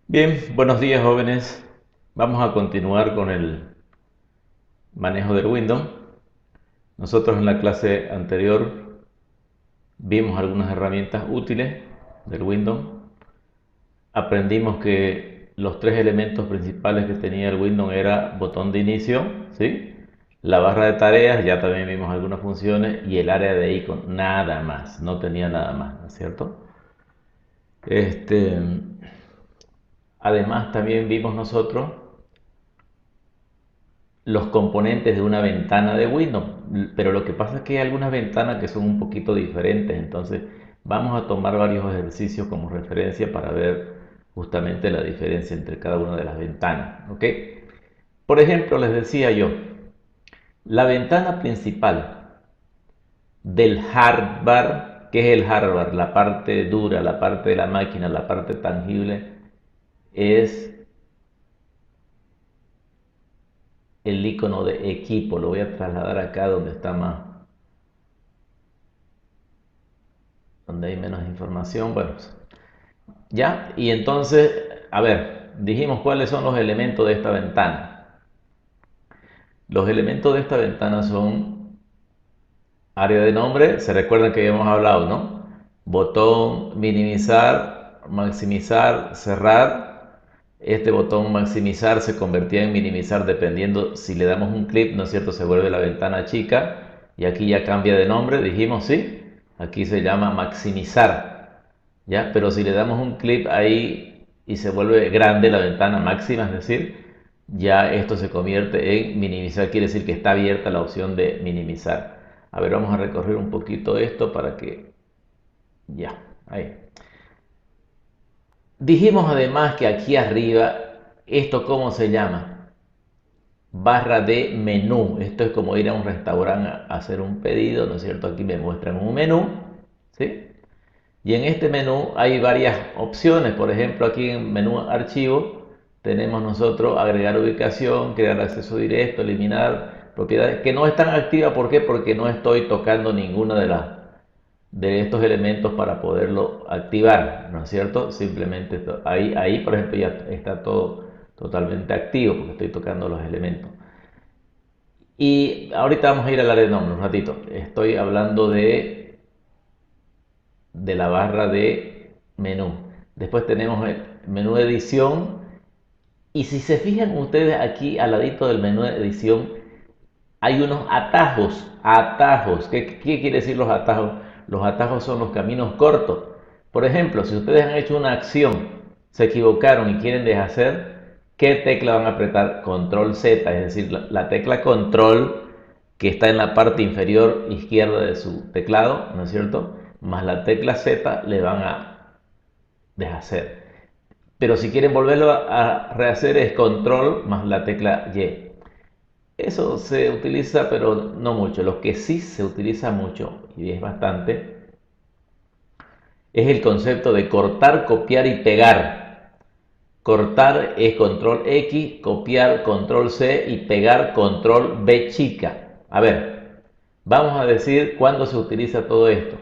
Bien, buenos días jóvenes. Vamos a continuar con el manejo del Windows. Nosotros en la clase anterior vimos algunas herramientas útiles del Windows. Aprendimos que los tres elementos principales que tenía el Windows era botón de inicio, ¿sí? La barra de tareas, ya también vimos algunas funciones, y el área de iconos, nada más, no tenía nada más, ¿no es cierto? Este, Además también vimos nosotros los componentes de una ventana de Windows, pero lo que pasa es que hay algunas ventanas que son un poquito diferentes, entonces vamos a tomar varios ejercicios como referencia para ver justamente la diferencia entre cada una de las ventanas, ¿ok? Por ejemplo, les decía yo, la ventana principal del hardware, ¿qué es el hardware? La parte dura, la parte de la máquina, la parte tangible, es el icono de equipo. Lo voy a trasladar acá donde está más, donde hay menos información. Bueno, ya, y entonces, a ver, dijimos cuáles son los elementos de esta ventana. Los elementos de esta ventana son área de nombre, se recuerdan que habíamos hablado, ¿no? Botón minimizar, maximizar, cerrar. Este botón maximizar se convertía en minimizar dependiendo si le damos un clic, ¿no es cierto? Se vuelve la ventana chica y aquí ya cambia de nombre, dijimos, sí. Aquí se llama maximizar, ¿ya? Pero si le damos un clic ahí y se vuelve grande la ventana máxima, es decir, ya esto se convierte en minimizar, quiere decir que está abierta la opción de minimizar. A ver, vamos a recorrer un poquito esto para que ya, ahí. Dijimos además que aquí arriba, ¿esto cómo se llama? Barra de menú. Esto es como ir a un restaurante a hacer un pedido, ¿no es cierto? Aquí me muestran un menú, ¿sí? Y en este menú hay varias opciones. Por ejemplo, aquí en menú archivo tenemos nosotros agregar ubicación, crear acceso directo, eliminar propiedades que no están activas. ¿Por qué? Porque no estoy tocando ninguna de estos elementos para poderlo activar, ¿no es cierto? Simplemente ahí, por ejemplo, ya está todo totalmente activo porque estoy tocando los elementos. Y ahorita vamos a ir al área de nombre un ratito. Estoy hablando de la barra de menú. Después tenemos el menú de edición. Y si se fijan ustedes aquí al ladito del menú de edición, hay unos atajos. Atajos. ¿Qué quiere decir los atajos? Los atajos son los caminos cortos. Por ejemplo, si ustedes han hecho una acción, se equivocaron y quieren deshacer, ¿qué tecla van a apretar? Control Z, es decir, la tecla control que está en la parte inferior izquierda de su teclado, ¿no es cierto? Más la tecla Z le van a deshacer. Pero si quieren volverlo a rehacer es control más la tecla Y. Eso se utiliza, pero no mucho. Lo que sí se utiliza mucho, y es bastante, es el concepto de cortar, copiar y pegar. Cortar es control X, copiar control C y pegar control B chica. A ver, vamos a decir cuándo se utiliza todo esto.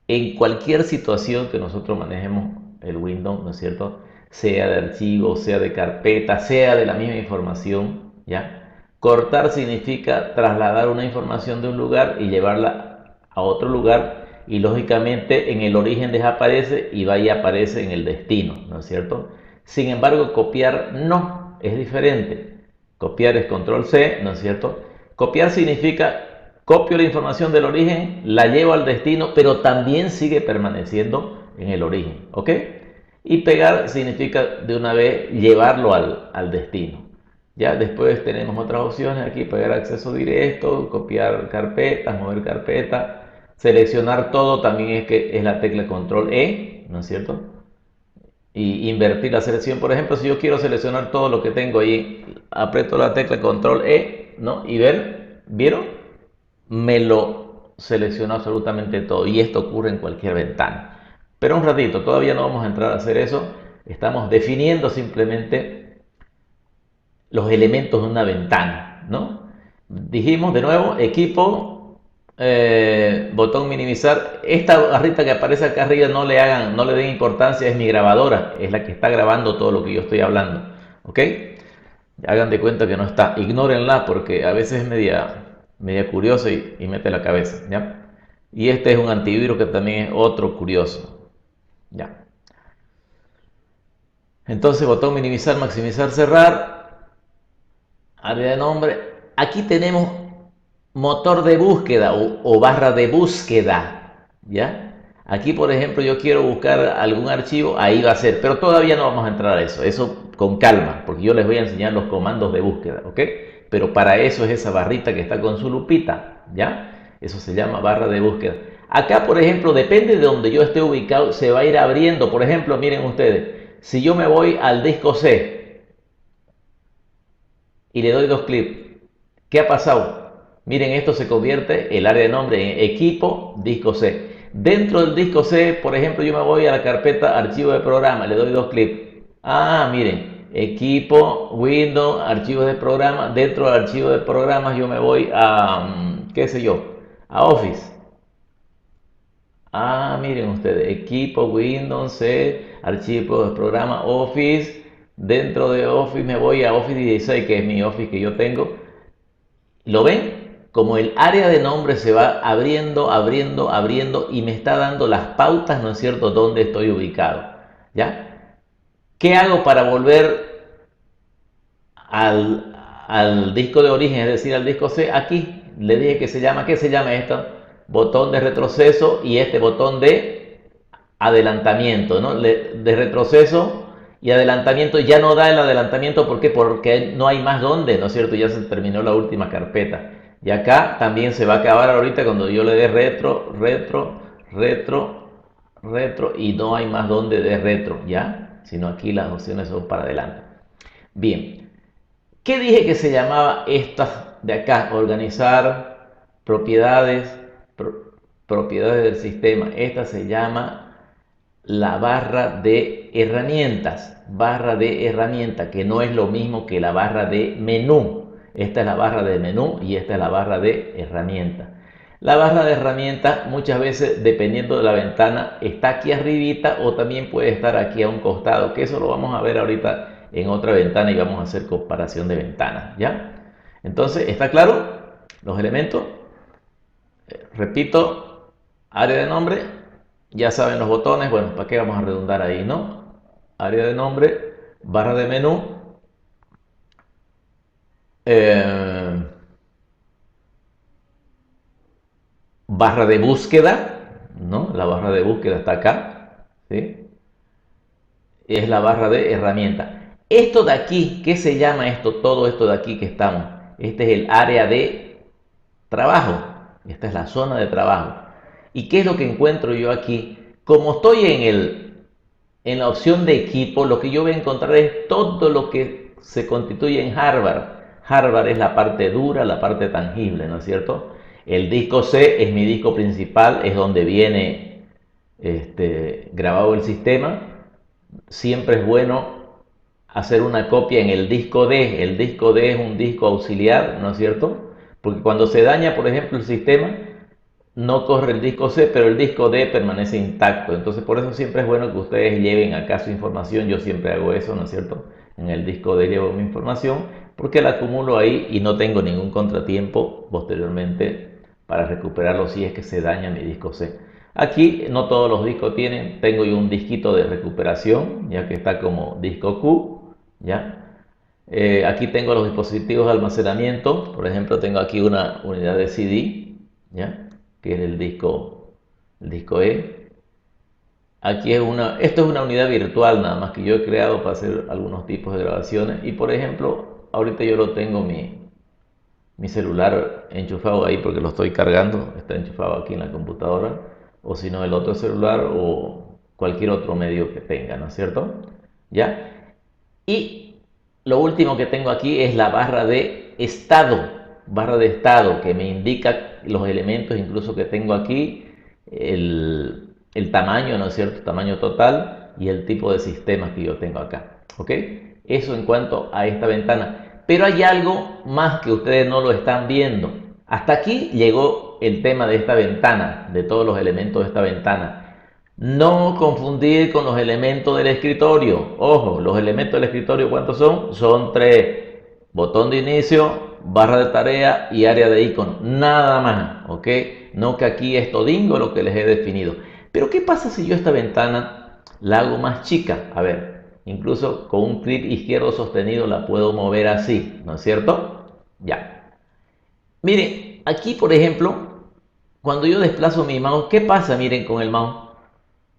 En cualquier situación que nosotros manejemos el Windows, ¿no es cierto? Sea de archivo, sea de carpeta, sea de la misma información, ¿ya? Cortar significa trasladar una información de un lugar y llevarla a otro lugar y lógicamente en el origen desaparece y va y aparece en el destino, ¿no es cierto? Sin embargo, copiar no, es diferente. Copiar es control C, ¿no es cierto? Copiar significa copio la información del origen, la llevo al destino, pero también sigue permaneciendo en el origen, ¿ok? Y pegar significa de una vez llevarlo al destino. Ya después tenemos otras opciones aquí, pegar acceso directo, copiar carpetas, mover carpetas, seleccionar todo también es la tecla control E, ¿no es cierto? Y invertir la selección. Por ejemplo, si yo quiero seleccionar todo lo que tengo ahí, aprieto la tecla control E, ¿no? Y ¿vieron? Me lo selecciona absolutamente todo y esto ocurre en cualquier ventana. Pero un ratito, todavía no vamos a entrar a hacer eso. Estamos definiendo simplemente los elementos de una ventana, ¿no? Dijimos de nuevo, equipo, Botón minimizar. Esta barrita que aparece acá arriba no le den importancia, es mi grabadora, es la que está grabando todo lo que yo estoy hablando. ¿Ok? Hagan de cuenta que no está. Ignórenla porque a veces es media curiosa y mete la cabeza. ¿Ya? Y este es un antivirus que también es otro curioso. ¿Ya? Entonces, botón minimizar, maximizar, cerrar. Área de nombre. Aquí tenemos motor de búsqueda o barra de búsqueda, ¿ya? Aquí, por ejemplo, yo quiero buscar algún archivo, ahí va a ser, pero todavía no vamos a entrar a eso con calma, porque yo les voy a enseñar los comandos de búsqueda, ¿ok? Pero para eso es esa barrita que está con su lupita, ¿ya? Eso se llama barra de búsqueda. Acá, por ejemplo, depende de donde yo esté ubicado, se va a ir abriendo. Por ejemplo, miren ustedes, si yo me voy al disco C y le doy dos clics, ¿qué ha pasado? Miren, esto se convierte el área de nombre en equipo, disco C. Dentro del disco C, por ejemplo, yo me voy a la carpeta archivo de programa, le doy dos clics. Ah, miren, equipo, Windows, archivos de programa. Dentro del archivo de programas yo me voy a, qué sé yo, a Office. Ah, miren ustedes, equipo, Windows, C, archivo de programa, Office. Dentro de Office me voy a Office 16, que es mi Office que yo tengo. ¿Lo ven? Como el área de nombre se va abriendo, abriendo, abriendo y me está dando las pautas, ¿no es cierto?, dónde estoy ubicado. ¿Ya? ¿Qué hago para volver al disco de origen, es decir, al disco C? Aquí le dije que se llama, ¿qué se llama esto? Botón de retroceso y este botón de adelantamiento, ¿no? De retroceso y adelantamiento. Ya no da el adelantamiento, ¿por qué? Porque no hay más donde, ¿no es cierto? Ya se terminó la última carpeta. Y acá también se va a acabar ahorita cuando yo le dé retro, retro, retro, retro y no hay más donde de retro, ¿ya? Sino aquí las opciones son para adelante. Bien, ¿qué dije que se llamaba esta de acá? Organizar propiedades, propiedades del sistema. Esta se llama la barra de herramientas, que no es lo mismo que la barra de menú. Esta es la barra de menú y esta es la barra de herramientas. La barra de herramientas muchas veces, dependiendo de la ventana, está aquí arribita o también puede estar aquí a un costado, que eso lo vamos a ver ahorita en otra ventana y vamos a hacer comparación de ventanas, ¿ya? Entonces, ¿está claro? Los elementos. Repito, área de nombre, ya saben los botones, bueno, ¿para qué vamos a redundar ahí, no? Área de nombre, barra de menú, eh, barra de búsqueda, ¿no? La barra de búsqueda está acá, ¿sí? Es la barra de herramienta. Esto de aquí, ¿qué se llama esto? Todo esto de aquí que estamos. Este es el área de trabajo. Esta es la zona de trabajo. ¿Y qué es lo que encuentro yo aquí? Como estoy en la opción de equipo, lo que yo voy a encontrar es todo lo que se constituye en hardware. Hardware es la parte dura, la parte tangible, ¿no es cierto? El disco C es mi disco principal, es donde viene grabado el sistema. Siempre es bueno hacer una copia en el disco D. El disco D es un disco auxiliar, ¿no es cierto? Porque cuando se daña, por ejemplo, el sistema, no corre el disco C, pero el disco D permanece intacto. Entonces, por eso siempre es bueno que ustedes lleven acá su información. Yo siempre hago eso, ¿no es cierto? En el disco D llevo mi información porque la acumulo ahí y no tengo ningún contratiempo posteriormente para recuperarlo si es que se daña mi disco C. Aquí no todos los discos tienen, tengo yo un disquito de recuperación, ya que está como disco Q, ¿ya? Aquí tengo los dispositivos de almacenamiento, por ejemplo, tengo aquí una unidad de CD, ¿ya? Que es el disco E. Aquí esto es una unidad virtual nada más que yo he creado para hacer algunos tipos de grabaciones y por ejemplo, ahorita yo lo tengo mi celular enchufado ahí porque lo estoy cargando, está enchufado aquí en la computadora, o si no el otro celular o cualquier otro medio que tenga, ¿no es cierto? ¿Ya? Y lo último que tengo aquí es la barra de estado que me indica los elementos incluso que tengo aquí, el tamaño, ¿no es cierto? Tamaño total y el tipo de sistemas que yo tengo acá, ¿ok? Eso en cuanto a esta ventana. Pero hay algo más que ustedes no lo están viendo. Hasta aquí llegó el tema de esta ventana, de todos los elementos de esta ventana. No confundir con los elementos del escritorio. Ojo, los elementos del escritorio, ¿cuántos son? Son tres. Botón de inicio, barra de tarea y área de icono. Nada más, ¿ok? No que aquí es todingo lo que les he definido. Pero ¿qué pasa si yo esta ventana la hago más chica? A ver, incluso con un clic izquierdo sostenido la puedo mover así, ¿no es cierto? Ya. Miren, aquí por ejemplo, cuando yo desplazo mi mouse, ¿qué pasa? Miren con el mouse.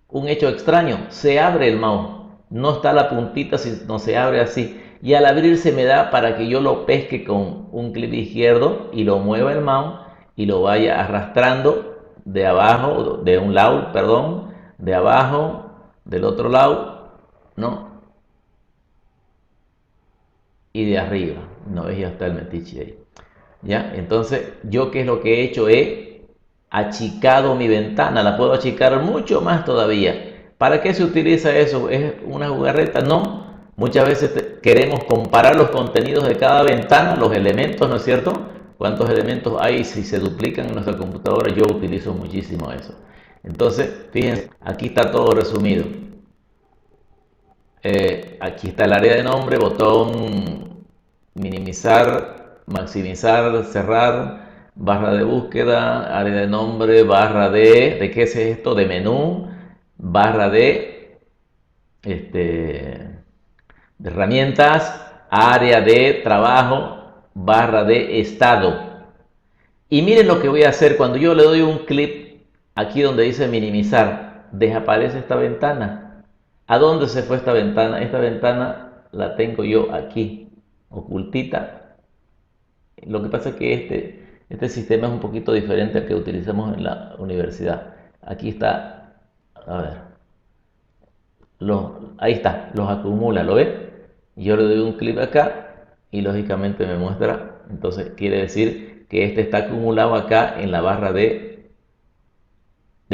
Un hecho extraño, se abre el mouse, no está la puntita, sino se abre así. Y al abrirse me da para que yo lo pesque con un clic izquierdo y lo mueva el mouse y lo vaya arrastrando de abajo, de un lado, perdón, de abajo, del otro lado, ¿no? Y de arriba, ¿no ves? Ya está el metiche ahí. ¿Ya? Entonces, yo qué es lo que he hecho, he achicado mi ventana, la puedo achicar mucho más todavía. ¿Para qué se utiliza eso? ¿Es una jugarreta? No. Muchas veces queremos comparar los contenidos de cada ventana, los elementos, ¿no es cierto? ¿Cuántos elementos hay si se duplican en nuestra computadora? Yo utilizo muchísimo eso. Entonces, fíjense, aquí está todo resumido. Aquí está el área de nombre, botón minimizar, maximizar, cerrar, barra de búsqueda, área de nombre, barra ¿de qué es esto? De menú, barra este, de herramientas, área de trabajo, barra de estado. Y miren lo que voy a hacer cuando yo le doy un clic aquí donde dice minimizar, desaparece esta ventana. ¿A dónde se fue esta ventana? Esta ventana la tengo yo aquí, ocultita. Lo que pasa es que este sistema es un poquito diferente al que utilizamos en la universidad. Aquí está, a ver, ahí está, los acumula, ¿lo ve? Yo le doy un clic acá y lógicamente me muestra, entonces quiere decir que este está acumulado acá en la barra de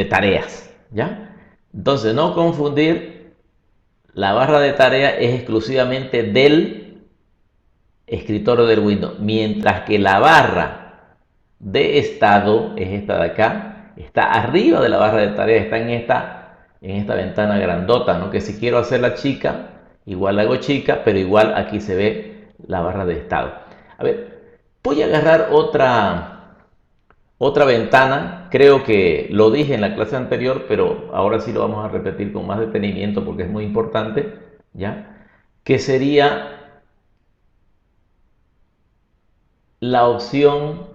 tareas, ¿ya? Entonces no confundir, la barra de tareas es exclusivamente del escritorio del Windows, mientras que la barra de estado es esta de acá, está arriba de la barra de tareas, está en esta ventana grandota, ¿no? Que si quiero hacerla chica, igual la hago chica, pero igual aquí se ve la barra de estado. A ver, voy a agarrar otra ventana, creo que lo dije en la clase anterior, pero ahora sí lo vamos a repetir con más detenimiento porque es muy importante, ¿ya? Que sería la opción,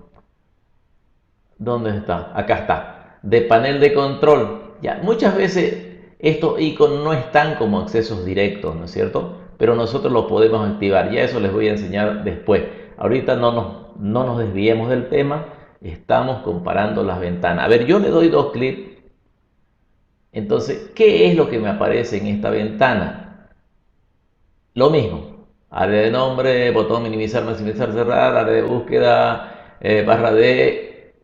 ¿dónde está? Acá está, de panel de control. Ya, muchas veces estos iconos no están como accesos directos, ¿no es cierto? Pero nosotros los podemos activar, ya eso les voy a enseñar después. Ahorita no nos desviemos del tema, estamos comparando las ventanas. A ver, yo le doy dos clics, entonces, ¿qué es lo que me aparece en esta ventana? Lo mismo, área de nombre, botón minimizar, maximizar, cerrar, área de búsqueda, barra de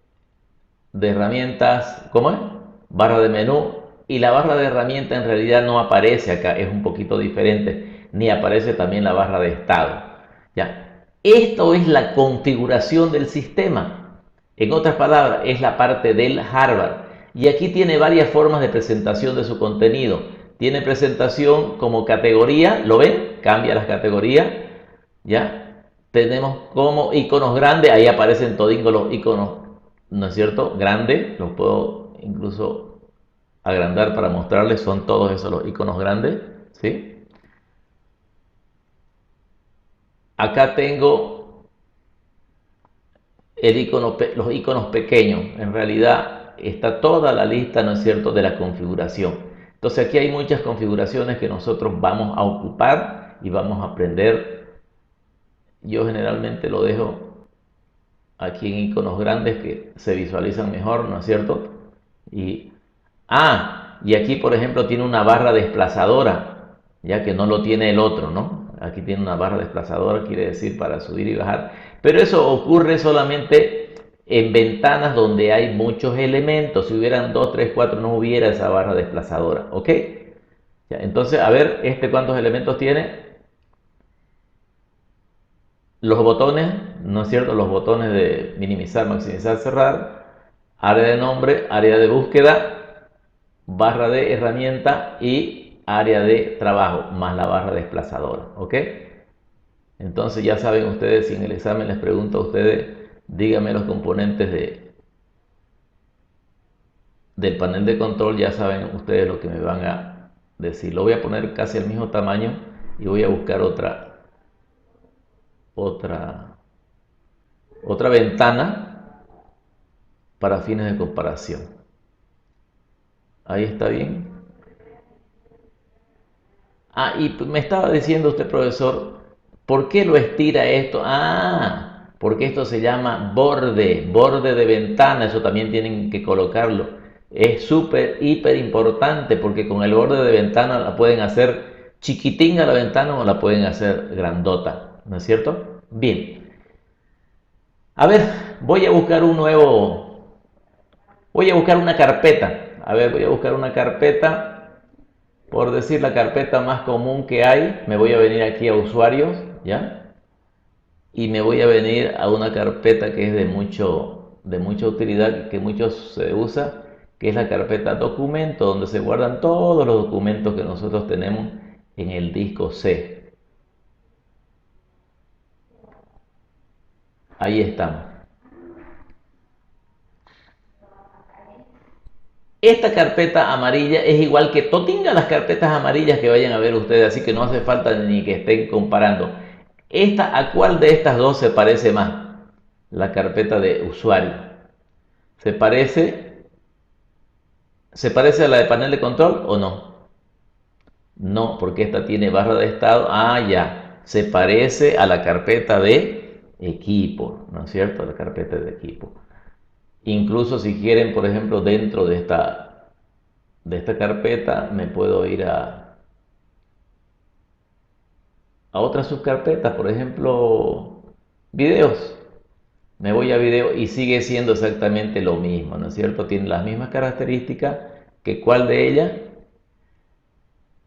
herramientas, ¿cómo es? Barra de menú, y la barra de herramientas en realidad no aparece acá, es un poquito diferente, ni aparece también la barra de estado. ¿Ya? Esto es la configuración del sistema. En otras palabras, es la parte del hardware. Y aquí tiene varias formas de presentación de su contenido. Tiene presentación como categoría, ¿lo ven? Cambia las categorías, ¿ya? Tenemos como iconos grandes, ahí aparecen todingos los iconos, ¿no es cierto? Grandes, los puedo incluso agrandar para mostrarles, son todos esos los iconos grandes, ¿sí? Acá tengo los iconos pequeños, en realidad está toda la lista, ¿no es cierto?, de la configuración. Entonces aquí hay muchas configuraciones que nosotros vamos a ocupar y vamos a aprender. Yo generalmente lo dejo aquí en iconos grandes que se visualizan mejor, ¿no es cierto? Y, y aquí por ejemplo tiene una barra desplazadora, ya que no lo tiene el otro, ¿no? Aquí tiene una barra desplazadora, quiere decir para subir y bajar. Pero eso ocurre solamente en ventanas donde hay muchos elementos. Si hubieran 2, 3, 4 no hubiera esa barra desplazadora, ¿ok? Ya, entonces, a ver, ¿cuántos elementos tiene? Los botones, ¿no es cierto? Los botones de minimizar, maximizar, cerrar. área de nombre, área de búsqueda, barra de herramienta y área de trabajo, más la barra desplazadora, ¿ok? Entonces ya saben ustedes, si en el examen les pregunto a ustedes, díganme los componentes del panel de control, ya saben ustedes lo que me van a decir. Lo voy a poner casi al mismo tamaño y voy a buscar otra, otra ventana para fines de comparación. Ahí está bien. Ah, y me estaba diciendo usted, profesor, ¿por qué lo estira esto? Ah, porque esto se llama borde, borde de ventana, eso también tienen que colocarlo. Es súper, hiper importante porque con el borde de ventana la pueden hacer chiquitín a la ventana o la pueden hacer grandota, ¿no es cierto? Bien, a ver, voy a buscar una carpeta. A ver, voy a buscar una carpeta. Por decir la carpeta más común que hay, me voy a venir aquí a usuarios, ¿ya? Y me voy a venir a una carpeta que es de mucha utilidad, que mucho se usa, que es la carpeta documento, donde se guardan todos los documentos que nosotros tenemos en el disco C. Ahí estamos. Esta carpeta amarilla es igual que todas las carpetas amarillas que vayan a ver ustedes, así que no hace falta ni que estén comparando. ¿A cuál de estas dos se parece más? La carpeta de usuario. ¿Se parece, ¿Se parece a la de panel de control o no? No, porque esta tiene barra de estado. Ah, ya. Se parece a la carpeta de equipo, ¿no es cierto? La carpeta de equipo. Incluso si quieren, por ejemplo, dentro de esta carpeta, me puedo ir a otra subcarpeta, por ejemplo, videos. Me voy a video y sigue siendo exactamente lo mismo, ¿no es cierto? Tiene las mismas características que cuál de ellas.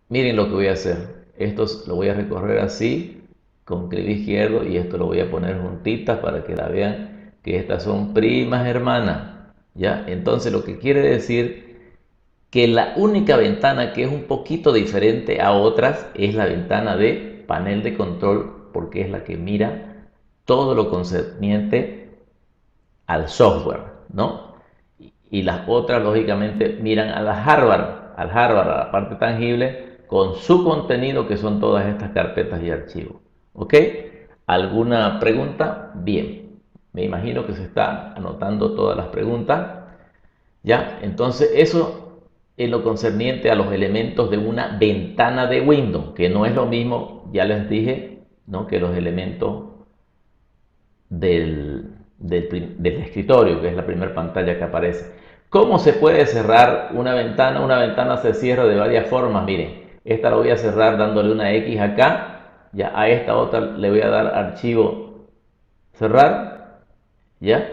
Miren lo que voy a hacer. Esto lo voy a recorrer así, con clic izquierdo, y esto lo voy a poner juntitas para que la vean que estas son primas hermanas. ¿Ya? Entonces lo que quiere decir que la única ventana que es un poquito diferente a otras es la ventana de panel de control, porque es la que mira todo lo concerniente al software, ¿no? Y las otras, lógicamente, miran al hardware, a la parte tangible, con su contenido, que son todas estas carpetas y archivos. ¿Ok? ¿Alguna pregunta? Bien. Me imagino que se están anotando todas las preguntas. ¿Ya? Entonces, eso es lo concerniente a los elementos de una ventana de Windows, que no es lo mismo, ya les dije, ¿no? Que los elementos del escritorio, que es la primera pantalla que aparece. ¿Cómo se puede cerrar una ventana? Una ventana se cierra de varias formas. Miren, esta la voy a cerrar dándole una X acá. Ya a esta otra le voy a dar archivo cerrar. ¿Ya?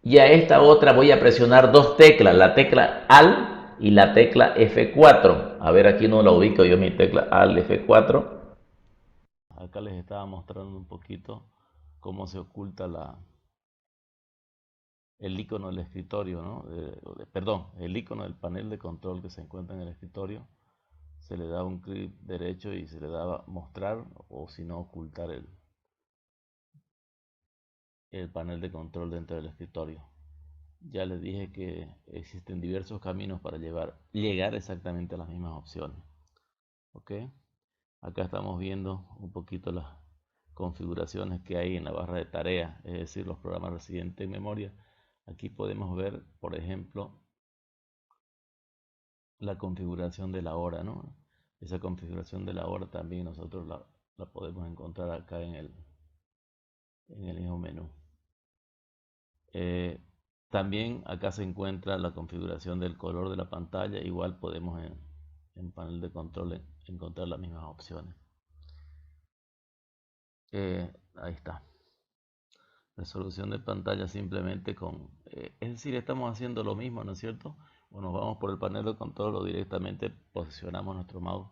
Y a esta otra voy a presionar dos teclas, la tecla AL y la tecla F4. A ver, aquí no la ubico yo mi tecla AL F4. Acá les estaba mostrando un poquito cómo se oculta el icono del escritorio, ¿no? Perdón, el icono del panel de control que se encuentra en el escritorio. Se le da un clic derecho y se le da mostrar o si no ocultar el panel de control dentro del escritorio. Ya les dije que existen diversos caminos para llegar exactamente a las mismas opciones. ¿Ok? Acá estamos viendo un poquito las configuraciones que hay en la barra de tareas, es decir, los programas residentes en memoria. Aquí podemos ver, por ejemplo, la configuración de la hora, ¿no? Esa configuración de la hora también nosotros la podemos encontrar acá en el mismo menú. Eh, También acá se encuentra la configuración del color de la pantalla. Igual podemos en panel de control encontrar las mismas opciones. Ahí está. Resolución de pantalla simplemente es decir, estamos haciendo lo mismo, ¿no es cierto? O nos vamos por el panel de control o directamente posicionamos nuestro mouse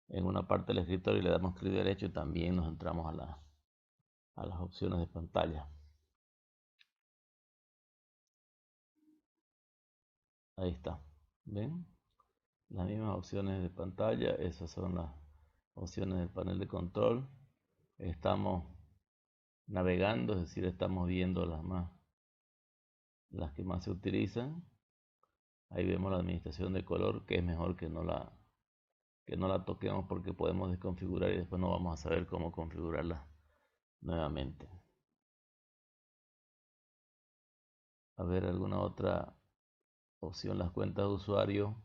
en una parte del escritorio y le damos clic derecho y también nos entramos a las opciones de pantalla. Ahí está. ¿Ven? Las mismas opciones de pantalla, esas son las opciones del panel de control. Estamos navegando, es decir, estamos viendo las que más se utilizan. Ahí vemos la administración de color, que es mejor que no la toquemos porque podemos desconfigurar y después no vamos a saber cómo configurarla nuevamente. A ver, alguna otra opción, las cuentas de usuario.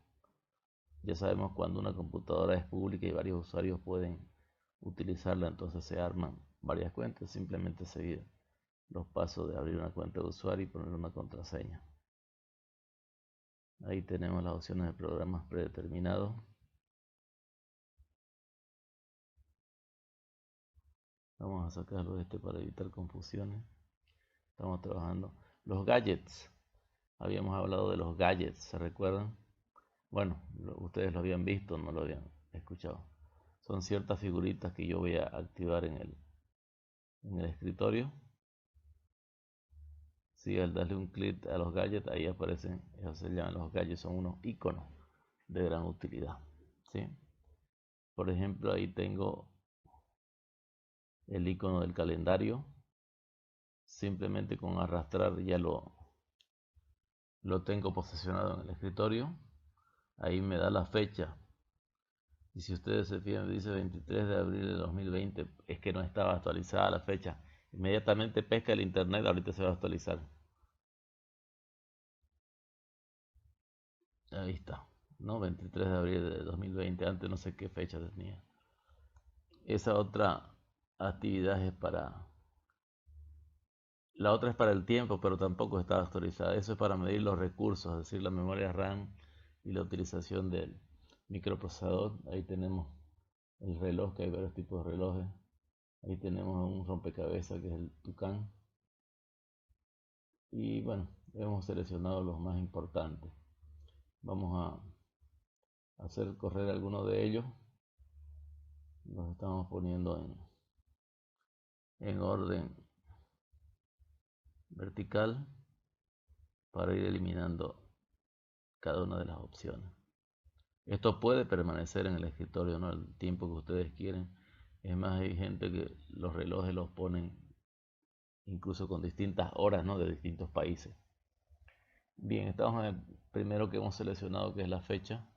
Ya sabemos cuando una computadora es pública y varios usuarios pueden utilizarla, entonces se arman varias cuentas, simplemente seguir los pasos de abrir una cuenta de usuario y poner una contraseña. Ahí tenemos las opciones de programas predeterminados. Vamos a sacarlo de este para evitar confusiones. Estamos trabajando. Los gadgets. Habíamos hablado de los gadgets, ¿se recuerdan? Bueno, ustedes lo habían visto, no lo habían escuchado. Son ciertas figuritas que yo voy a activar en el escritorio. Sí, al darle un clic a los gadgets, ahí aparecen, eso se llaman los gadgets, son unos iconos de gran utilidad. ¿Sí? Por ejemplo, ahí tengo el icono del calendario. Simplemente con arrastrar ya lo tengo posicionado en el escritorio. Ahí me da la fecha. Y si ustedes se fijan, dice 23 de abril de 2020, es que no estaba actualizada la fecha. Inmediatamente pesca el internet, ahorita se va a actualizar. Ahí está, ¿no? 23 de abril de 2020, antes no sé qué fecha tenía. Esa otra actividad es para... La otra es para el tiempo, pero tampoco está actualizada. Eso es para medir los recursos, es decir, la memoria RAM y la utilización del microprocesador. Ahí tenemos el reloj, que hay varios tipos de relojes. Ahí tenemos un rompecabezas que es el Tucán. Y bueno, hemos seleccionado los más importantes. Vamos a hacer correr algunos de ellos. Los estamos poniendo en orden vertical para ir eliminando cada una de las opciones. Esto puede permanecer en el escritorio, ¿no? El tiempo que ustedes quieren. Es más, hay gente que los relojes los ponen incluso con distintas horas, ¿no? De distintos países. Bien, estamos en el primero que hemos seleccionado, que es la fecha.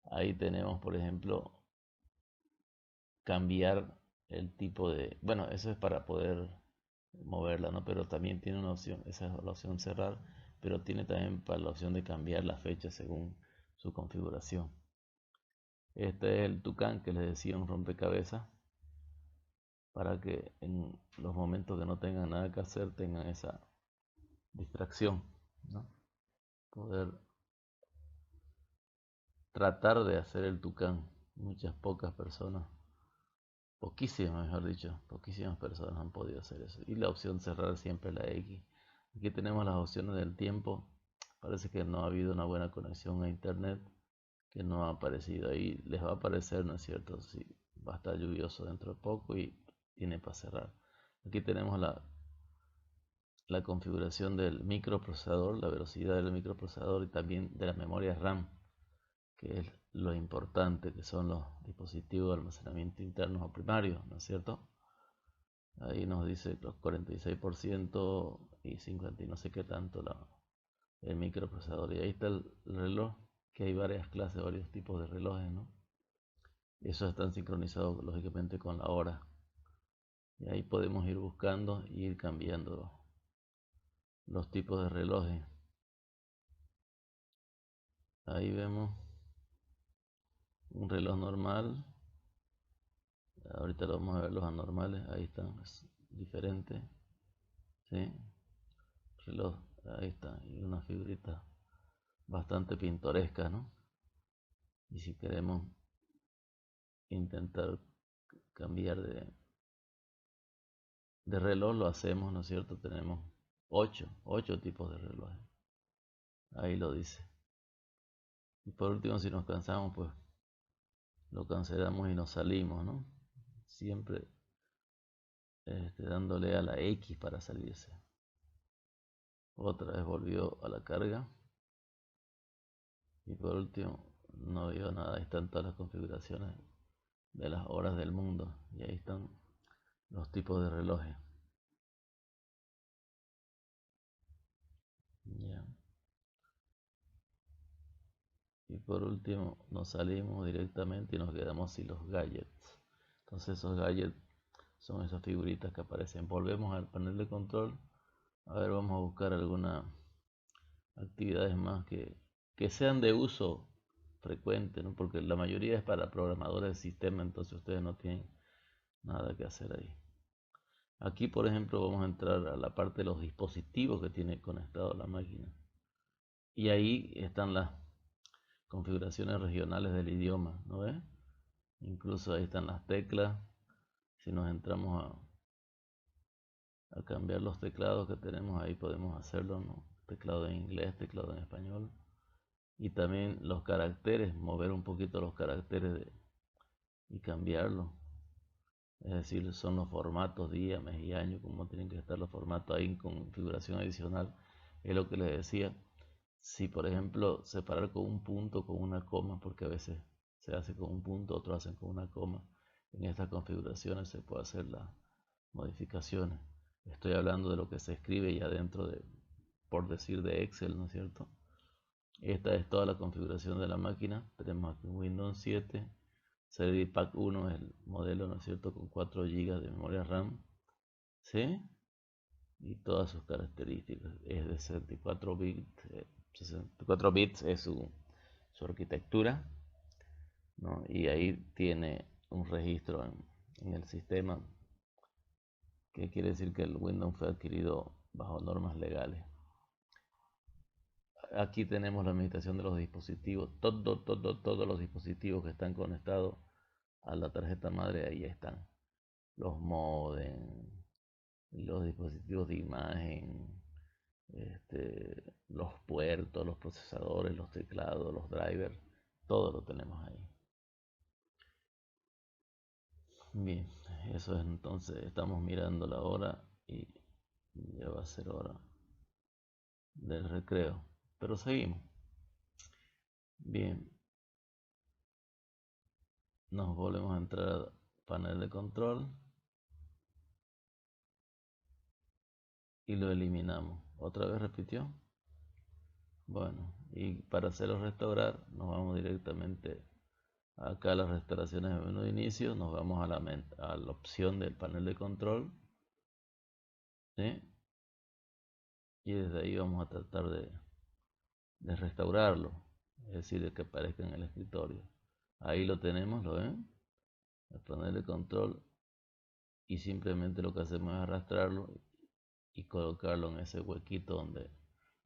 Ahí tenemos, por ejemplo, cambiar el tipo de... Bueno, eso es para poder moverla, ¿no? Pero también tiene una opción, esa es la opción cerrar, pero tiene también para la opción de cambiar la fecha según su configuración. Este es el Tucán que les decía, un rompecabezas, para que en los momentos que no tengan nada que hacer tengan esa distracción, ¿no? Poder tratar de hacer el Tucán. Muchas pocas personas, poquísimas mejor dicho, poquísimas personas han podido hacer eso. Y la opción cerrar siempre la X. Aquí tenemos las opciones del tiempo. Parece que no ha habido una buena conexión a internet, que no ha aparecido ahí. Les va a aparecer, ¿no es cierto? Si va a estar lluvioso dentro de poco y tiene para cerrar. Aquí tenemos la configuración del microprocesador, la velocidad del microprocesador y también de la memoria RAM, que es lo importante, que son los dispositivos de almacenamiento internos o primarios, ¿no es cierto? Ahí nos dice los 46% y 50 y no sé qué tanto el microprocesador. Y ahí está el reloj, que hay varias clases, varios tipos de relojes, ¿no? Esos están sincronizados lógicamente con la hora. Y ahí podemos ir buscando y ir cambiando los tipos de relojes. Ahí vemos un reloj normal. Ahorita lo vamos a ver los anormales. Ahí están, es diferente. ¿Sí? Reloj, ahí está. Y una figurita bastante pintoresca, ¿no? Y si queremos intentar cambiar de reloj, lo hacemos, ¿no es cierto? Tenemos ocho tipos de relojes. Ahí lo dice. Y por último, si nos cansamos, pues lo cancelamos y nos salimos, ¿no? Siempre dándole a la X para salirse. Otra vez volvió a la carga. Y por último, no digo nada, ahí están todas las configuraciones de las horas del mundo. Y ahí están los tipos de relojes. Ya. Y por último, nos salimos directamente y nos quedamos sin los gadgets. Entonces esos gadgets son esas figuritas que aparecen. Volvemos al panel de control. A ver, vamos a buscar algunas actividades más que sean de uso frecuente, ¿no? Porque la mayoría es para programadores de sistema, entonces ustedes no tienen nada que hacer ahí. Aquí, por ejemplo, vamos a entrar a la parte de los dispositivos que tiene conectado la máquina. Y ahí están las configuraciones regionales del idioma, ¿no ves? Incluso ahí están las teclas. Si nos entramos a cambiar los teclados que tenemos ahí, podemos hacerlo, ¿no? Teclado en inglés, teclado en español. Y también los caracteres, mover un poquito los caracteres y cambiarlo. Es decir, son los formatos día, mes y año, como tienen que estar los formatos ahí en configuración adicional. Es lo que les decía. Si por ejemplo separar con un punto, con una coma, porque a veces se hace con un punto, otros hacen con una coma, en estas configuraciones se puede hacer las modificaciones. Estoy hablando de lo que se escribe ya dentro de, por decir, de Excel, ¿no es cierto? Esta es toda la configuración de la máquina. Tenemos aquí Windows 7, Serie Pack 1 es el modelo, ¿no es cierto? Con 4 GB de memoria RAM, ¿sí? Y todas sus características. Es de 64 bits. 64 bits es su arquitectura, ¿no? Y ahí tiene un registro en el sistema, que quiere decir que el Windows fue adquirido bajo normas legales. Aquí tenemos la administración de los dispositivos. Todos los dispositivos que están conectados a la tarjeta madre, ahí están. Los modems, los dispositivos de imagen, los puertos, los procesadores, los teclados, los drivers, todo lo tenemos ahí. Bien, eso es, entonces estamos mirando la hora y ya va a ser hora del recreo, pero seguimos. Bien, nos volvemos a entrar al panel de control y lo eliminamos. ¿Otra vez repitió? Bueno, y para hacerlo restaurar, nos vamos directamente acá a las restauraciones de menú de inicio, nos vamos a la opción del panel de control, ¿sí? Y desde ahí vamos a tratar de restaurarlo, es decir, de que aparezca en el escritorio. Ahí lo tenemos, ¿lo ven? El panel de control, y simplemente lo que hacemos es arrastrarlo y colocarlo en ese huequito donde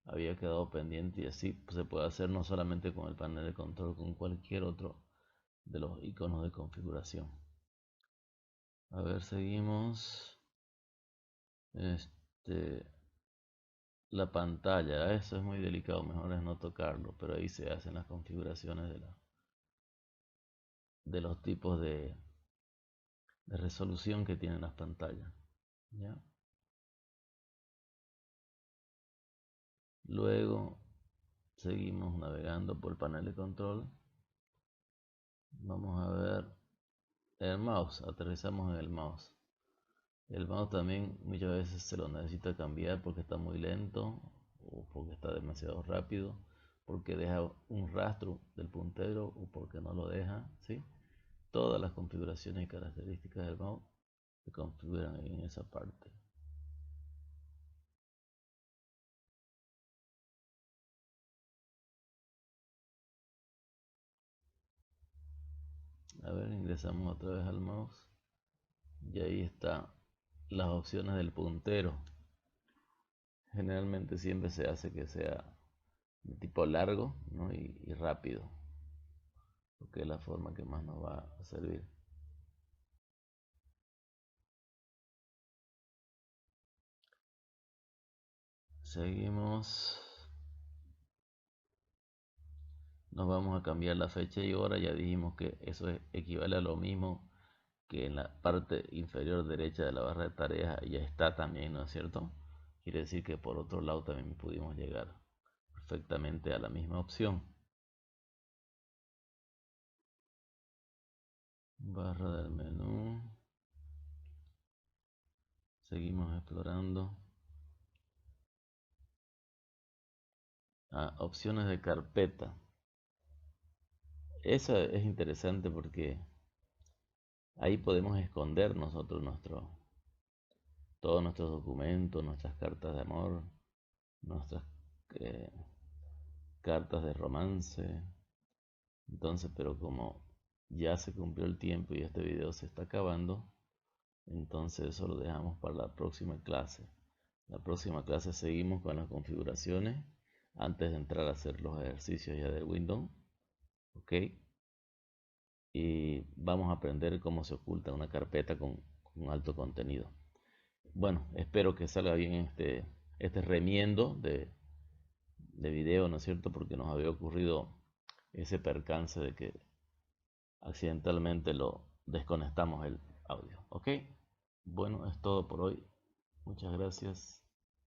había quedado pendiente, y así se puede hacer no solamente con el panel de control, con cualquier otro de los iconos de configuración. A ver, seguimos. La pantalla, eso es muy delicado, mejor es no tocarlo, pero ahí se hacen las configuraciones de los tipos de resolución que tienen las pantallas. ¿Ya? Luego seguimos navegando por el panel de control. Vamos a ver el mouse, aterrizamos en el mouse. El mouse también muchas veces se lo necesita cambiar porque está muy lento o porque está demasiado rápido, porque deja un rastro del puntero o porque no lo deja, ¿sí? Todas las configuraciones y características del mouse se configuran en esa parte. A ver, ingresamos otra vez al mouse y ahí está las opciones del puntero. Generalmente siempre se hace que sea de tipo largo, ¿no? y rápido, porque es la forma que más nos va a servir. Seguimos. Nos vamos a cambiar la fecha y hora. Ya dijimos que eso equivale a lo mismo que en la parte inferior derecha de la barra de tareas ya está también, ¿no es cierto? Quiere decir que por otro lado también pudimos llegar perfectamente a la misma opción. barra del menú, seguimos explorando. Opciones de carpeta. Esa es interesante porque ahí podemos esconder nosotros todos nuestros documentos, nuestras cartas de amor, nuestras eh, cartas de romance. Entonces, pero como ya se cumplió el tiempo y este video se está acabando, entonces eso lo dejamos para la próxima clase. La próxima clase seguimos con las configuraciones antes de entrar a hacer los ejercicios ya de Windows. ¿Ok? Y vamos a aprender cómo se oculta una carpeta con alto contenido. Bueno, espero que salga bien este remiendo de video, ¿no es cierto? Porque nos había ocurrido ese percance de que accidentalmente lo desconectamos el audio. ¿Ok? Bueno, es todo por hoy. Muchas gracias.